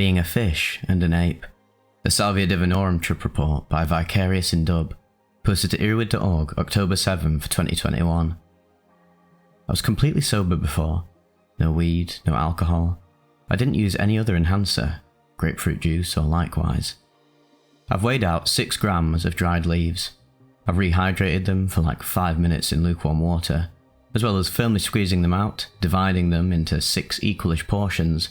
Being a Fish and an Ape, the Salvia Divinorum trip report by Vicarious in Dub, posted to earwid.org October 7th, 2021. I was completely sober before. No weed, no alcohol. I didn't use any other enhancer, grapefruit juice or likewise. I've weighed out 6 grams of dried leaves. I've rehydrated them for like 5 minutes in lukewarm water, as well as firmly squeezing them out, dividing them into 6 equalish portions,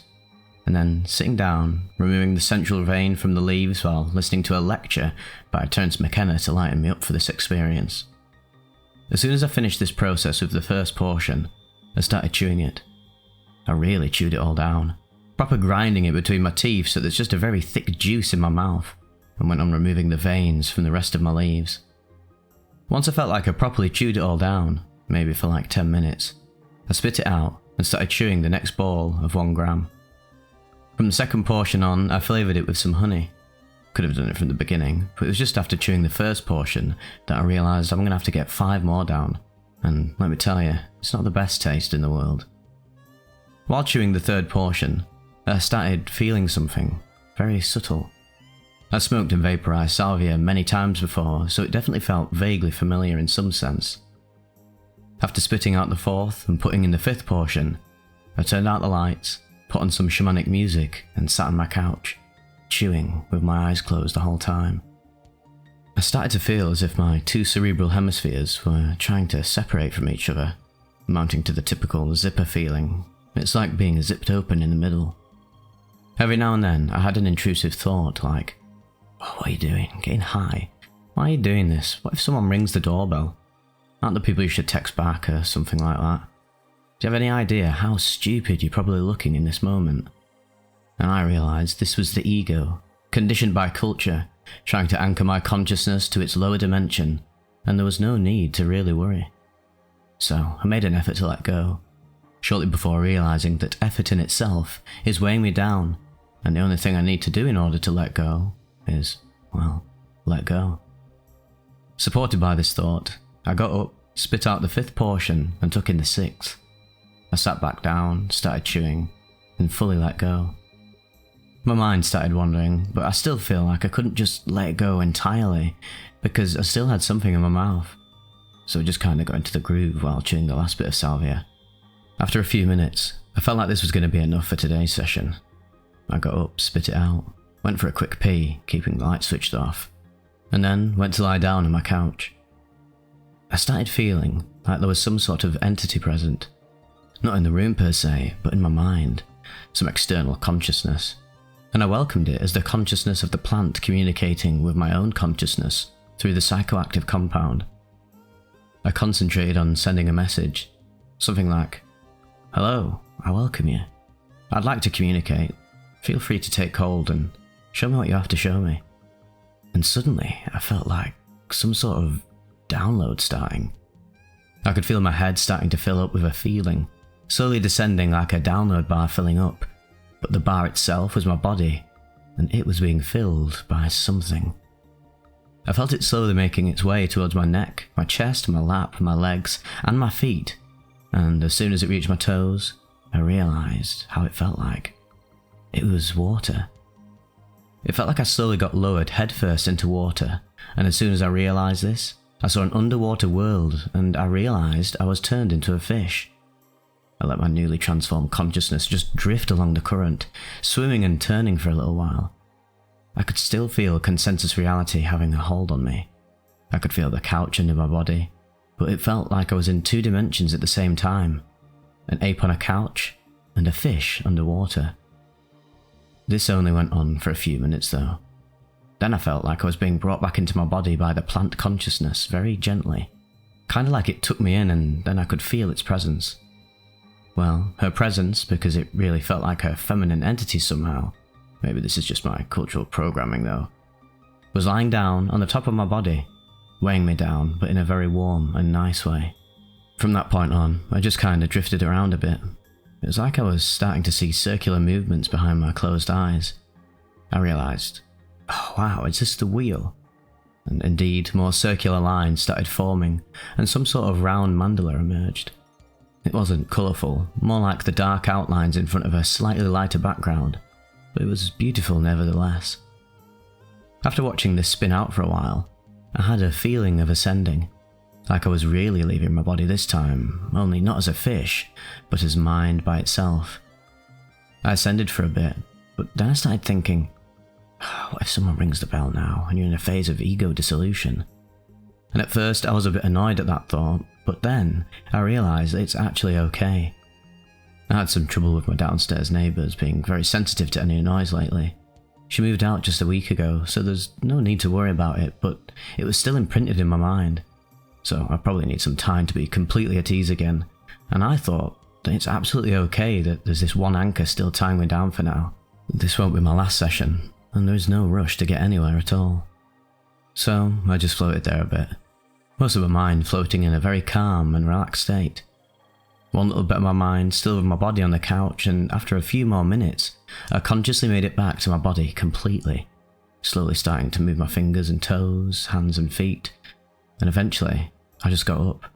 and then sitting down, removing the central vein from the leaves while listening to a lecture by Terence McKenna to lighten me up for this experience. As soon as I finished this process with the first portion, I started chewing it. I really chewed it all down, proper grinding it between my teeth so there's just a very thick juice in my mouth, and went on removing the veins from the rest of my leaves. Once I felt like I properly chewed it all down, maybe for like 10 minutes, I spit it out and started chewing the next ball of 1 gram. From the second portion on, I flavoured it with some honey. Could have done it from the beginning, but it was just after chewing the first portion that I realised I'm going to have to get 5 more down, and let me tell you, it's not the best taste in the world. While chewing the third portion, I started feeling something very subtle. I smoked and vaporised salvia many times before, so it definitely felt vaguely familiar in some sense. After spitting out the fourth and putting in the fifth portion, I turned out the lights, put on some shamanic music and sat on my couch, chewing with my eyes closed the whole time. I started to feel as if my 2 cerebral hemispheres were trying to separate from each other, amounting to the typical zipper feeling. It's like being zipped open in the middle. Every now and then I had an intrusive thought like, "Oh, what are you doing? Getting high? Why are you doing this? What if someone rings the doorbell? Aren't the people you should text back or something like that? Do you have any idea how stupid you're probably looking in this moment?" And I realised this was the ego, conditioned by culture, trying to anchor my consciousness to its lower dimension, and there was no need to really worry. So I made an effort to let go, shortly before realising that effort in itself is weighing me down, and the only thing I need to do in order to let go is, well, let go. Supported by this thought, I got up, spit out the 5th portion and took in the 6th. I sat back down, started chewing, and fully let go. My mind started wandering, but I still feel like I couldn't just let it go entirely because I still had something in my mouth. So I just kind of got into the groove while chewing the last bit of salvia. After a few minutes, I felt like this was going to be enough for today's session. I got up, spit it out, went for a quick pee, keeping the light switched off, and then went to lie down on my couch. I started feeling like there was some sort of entity present. Not in the room per se, but in my mind, some external consciousness. And I welcomed it as the consciousness of the plant communicating with my own consciousness through the psychoactive compound. I concentrated on sending a message, something like, "Hello, I welcome you. I'd like to communicate. Feel free to take hold and show me what you have to show me." And suddenly I felt like some sort of download starting. I could feel my head starting to fill up with a feeling, slowly descending like a download bar filling up, but the bar itself was my body, and it was being filled by something. I felt it slowly making its way towards my neck, my chest, my lap, my legs, and my feet, and as soon as it reached my toes, I realised how it felt like. It was water. It felt like I slowly got lowered headfirst into water, and as soon as I realised this, I saw an underwater world, and I realised I was turned into a fish. I let my newly transformed consciousness just drift along the current, swimming and turning for a little while. I could still feel consensus reality having a hold on me. I could feel the couch under my body, but it felt like I was in 2 dimensions at the same time. An ape on a couch, and a fish underwater. This only went on for a few minutes though. Then I felt like I was being brought back into my body by the plant consciousness very gently. Kinda like it took me in and then I could feel its presence. Well, her presence, because it really felt like a feminine entity somehow, maybe this is just my cultural programming though, was lying down on the top of my body, weighing me down, but in a very warm and nice way. From that point on, I just kinda drifted around a bit. It was like I was starting to see circular movements behind my closed eyes. I realised, oh wow, is this the wheel? And indeed, more circular lines started forming, and some sort of round mandala emerged. It wasn't colourful, more like the dark outlines in front of a slightly lighter background. but it was beautiful nevertheless. After watching this spin out for a while, I had a feeling of ascending, like I was really leaving my body this time, only not as a fish, but as mind by itself. I ascended for a bit, but then I started thinking, what if someone rings the bell now and you're in a phase of ego dissolution? And at first I was a bit annoyed at that thought, but then I realised that it's actually okay. I had some trouble with my downstairs neighbours being very sensitive to any noise lately. She moved out just a week ago, so there's no need to worry about it, but it was still imprinted in my mind. So I probably need some time to be completely at ease again, and I thought that it's absolutely okay that there's this one anchor still tying me down for now. This won't be my last session, and there is no rush to get anywhere at all. So I just floated there a bit, most of my mind floating in a very calm and relaxed state. One little bit of my mind still with my body on the couch, and after a few more minutes, I consciously made it back to my body completely, slowly starting to move my fingers and toes, hands and feet, and eventually I just got up.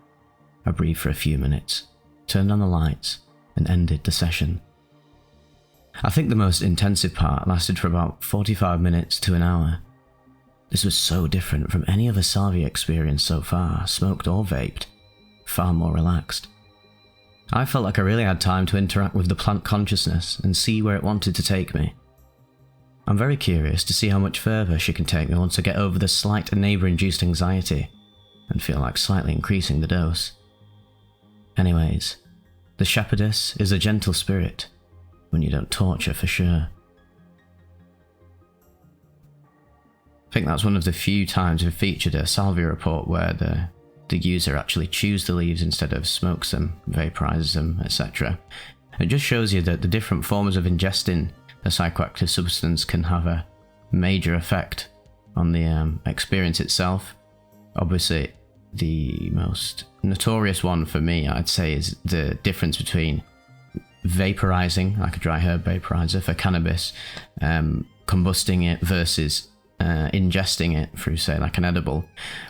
I breathed for a few minutes, turned on the lights, and ended the session. I think the most intensive part lasted for about 45 minutes to an hour. This was so different from any other Salvia experience so far, smoked or vaped, far more relaxed. I felt like I really had time to interact with the plant consciousness and see where it wanted to take me. I'm very curious to see how much further she can take me once I get over the slight neighbour-induced anxiety and feel like slightly increasing the dose. Anyways, the shepherdess is a gentle spirit when you don't torture for sure. I think that's one of the few times we've featured a Salvia report where the user actually chews the leaves instead of smokes them, vaporizes them, etc. It just shows you that the different forms of ingesting a psychoactive substance can have a major effect on the experience itself. Obviously, the most notorious one for me, I'd say, is the difference between vaporizing, like a dry herb vaporizer for cannabis, combusting it versus ingesting it through, say, like an edible.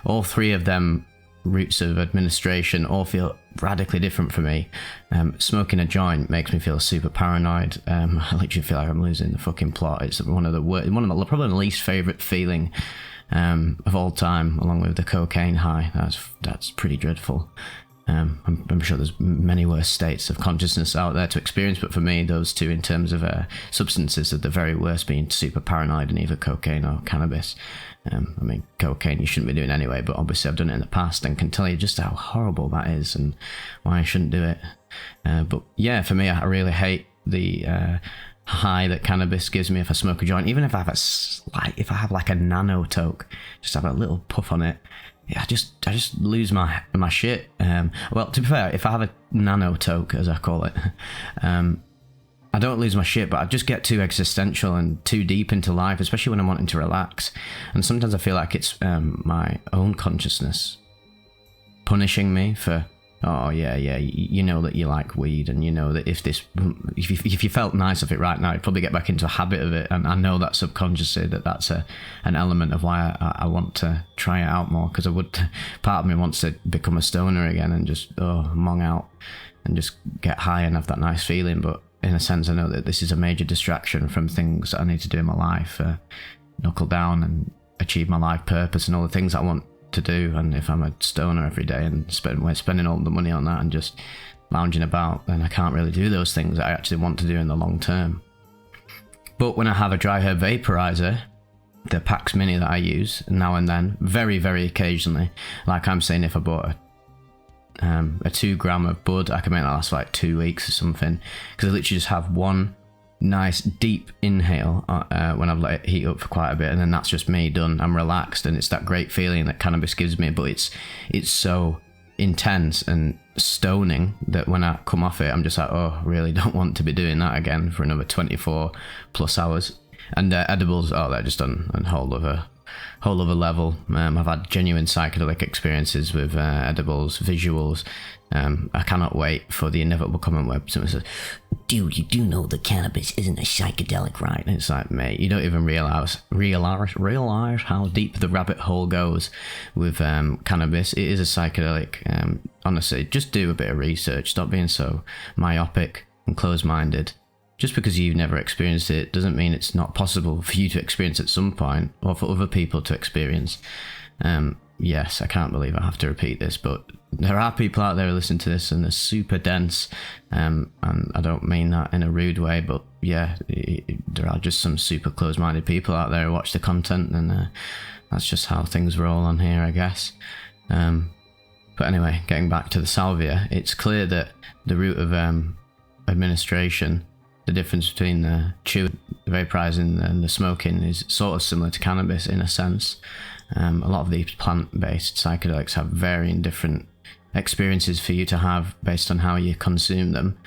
All three of them routes of administration all feel radically different for me. Smoking a joint makes me feel super paranoid. I literally feel like I'm losing the fucking plot. It's one of my probably my least favourite feeling of all time, along with the cocaine high. That's pretty dreadful. I'm sure there's many worse states of consciousness out there to experience, but for me, those two in terms of substances are the very worst, being super paranoid in either cocaine or cannabis. I mean, cocaine you shouldn't be doing anyway, but obviously I've done it in the past and can tell you just how horrible that is and why I shouldn't do it. But yeah, for me, I really hate the high that cannabis gives me if I smoke a joint. Even if I have like a nano toke, just have a little puff on it, yeah, I just lose my shit. Well, to be fair, if I have a nano toke, as I call it, I don't lose my shit, but I just get too existential and too deep into life, especially when I'm wanting to relax. And sometimes I feel like it's my own consciousness punishing me for, oh yeah, you know that you like weed, and you know that if you felt nice of it right now, you'd probably get back into a habit of it. And I know that subconsciously that's an element of why I want to try it out more, because part of me wants to become a stoner again and just mong out and just get high and have that nice feeling. But in a sense, I know that this is a major distraction from things that I need to do in my life, knuckle down and achieve my life purpose and all the things I want to do. And if I'm a stoner every day and spending all the money on that and just lounging about, then I can't really do those things that I actually want to do in the long term. But when I have a dry herb vaporizer, the Pax Mini that I use now and then, very, very occasionally, like I'm saying, if I bought a 2 gram of bud, I can make that last for like 2 weeks or something, because I literally just have one nice deep inhale when I've let it heat up for quite a bit, and then that's just me done. I'm relaxed, and it's that great feeling that cannabis gives me, but it's so intense and stoning that when I come off it, I'm just like, oh, really don't want to be doing that again for another 24 plus hours. And edibles, they're just on a whole other level. I've had genuine psychedelic experiences with edibles, visuals. I cannot wait for the inevitable comment where someone says, dude, you do know that cannabis isn't a psychedelic, right? And it's like, mate, you don't even realize how deep the rabbit hole goes with cannabis. It is a psychedelic. Honestly, just do a bit of research. Stop being so myopic and closed-minded. just because you've never experienced it doesn't mean it's not possible for you to experience at some point, or for other people to experience. Yes, I can't believe I have to repeat this, but there are people out there who listen to this and they're super dense, and I don't mean that in a rude way, but yeah, there are just some super close-minded people out there who watch the content, and that's just how things roll on here, I guess. But anyway, getting back to the salvia, it's clear that the route of administration, the difference between the chewing, the vaporizing and the smoking, is sort of similar to cannabis in a sense. A lot of these plant-based psychedelics have varying different experiences for you to have based on how you consume them.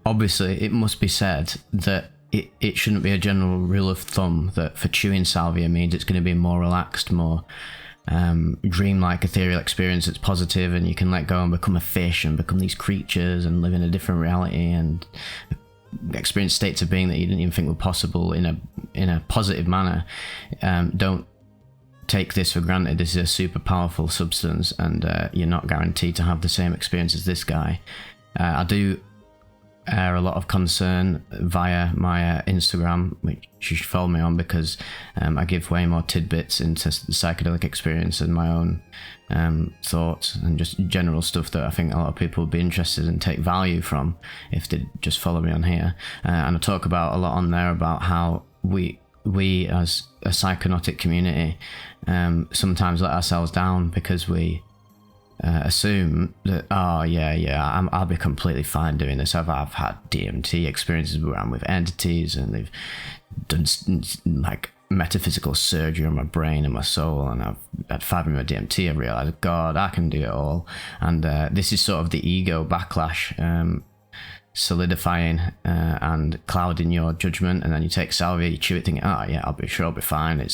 Obviously, it must be said that it shouldn't be a general rule of thumb that for chewing salvia means it's going to be more relaxed, more dreamlike ethereal experience that's positive, and you can let go and become a fish and become these creatures and live in a different reality and experience states of being that you didn't even think were possible in a positive manner. Don't take this for granted. This is a super powerful substance, and you're not guaranteed to have the same experience as this guy. I do air a lot of concern via my Instagram, which you should follow me on, because I give way more tidbits into the psychedelic experience and my own thoughts and just general stuff that I think a lot of people would be interested in, take value from if they just follow me on here. And I talk about a lot on there about how we as a psychonautic community sometimes let ourselves down because we assume that, I'll be completely fine doing this. I've had DMT experiences where I'm with entities and they've done like metaphysical surgery on my brain and my soul, and I've had 5 of my DMT. I've realized, God, I can do it all. And this is sort of the ego backlash, solidifying and clouding your judgment. And then you take salvia, you chew it, thinking, I'll be fine.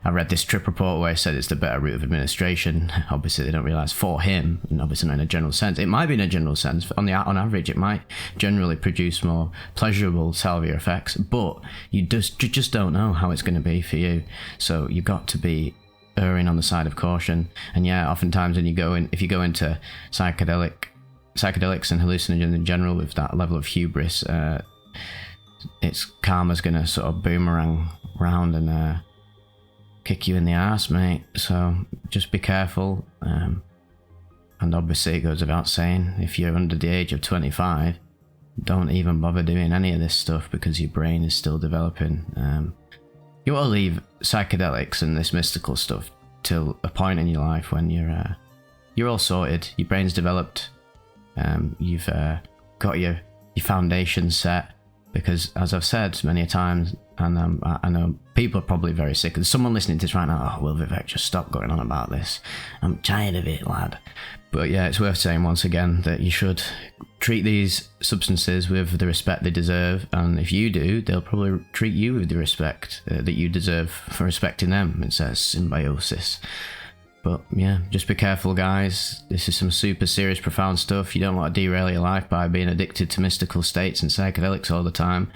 I read this trip report where it said it's the better route of administration. Obviously they don't realize for him, and obviously not in a general sense. It might be in a general sense. On average, it might generally produce more pleasurable salvia effects, but you just don't know how it's going to be for you. So you've got to be erring on the side of caution. And yeah, oftentimes if you go into psychedelics and hallucinogens in general with that level of hubris, its karma's going to sort of boomerang round and kick you in the ass, mate. So just be careful. And obviously it goes without saying, if you're under the age of 25, don't even bother doing any of this stuff because your brain is still developing. You want to leave psychedelics and this mystical stuff till a point in your life when you're all sorted, your brain's developed, you've got your foundation set. Because as I've said many a times, and I know people are probably very sick, and someone listening to this right now, will Vivec just stop going on about this? I'm tired of it, lad. But yeah, it's worth saying once again that you should treat these substances with the respect they deserve, and if you do, they'll probably treat you with the respect that you deserve for respecting them. It's a symbiosis. But yeah, just be careful, guys. This is some super serious, profound stuff. You don't want to derail your life by being addicted to mystical states and psychedelics all the time.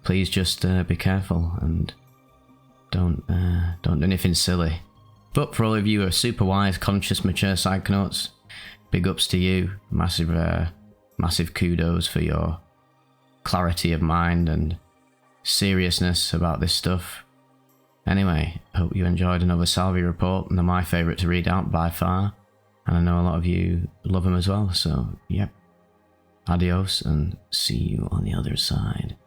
Please just be careful and don't do anything silly. But for all of you who are super wise, conscious, mature psychonauts, big ups to you. Massive kudos for your clarity of mind and seriousness about this stuff. Anyway, hope you enjoyed another Salvia report, and they're my favourite to read out by far, and I know a lot of you love them as well, so yep. Adios, and see you on the other side.